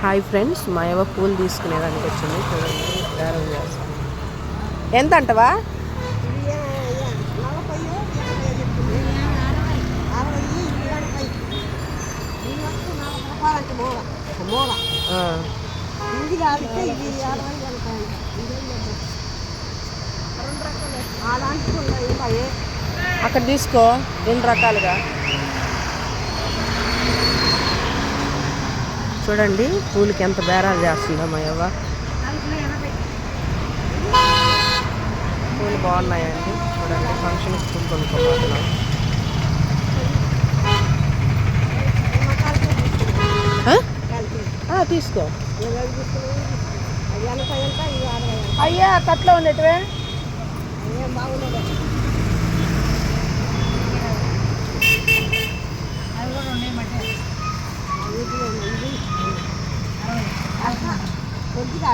Hi friends, మా ఏవో పూలు తీసుకునేదానికి వచ్చింది. చూడండి, బేరం చేస్తాను. ఎంత అంటవా? అక్కడ తీసుకో, 2 రకాలుగా. చూడండి పూలకి ఎంత బేరాలు చేస్తుందో మా యవ్వ. పూలు బాగున్నాయండి. చూడండి, ఫంక్షన్కి పూలు కొనుక్కోబోతున్నాం. తీసుకో. అయ్యా కట్లో ఉండేటివే కొద్దిగా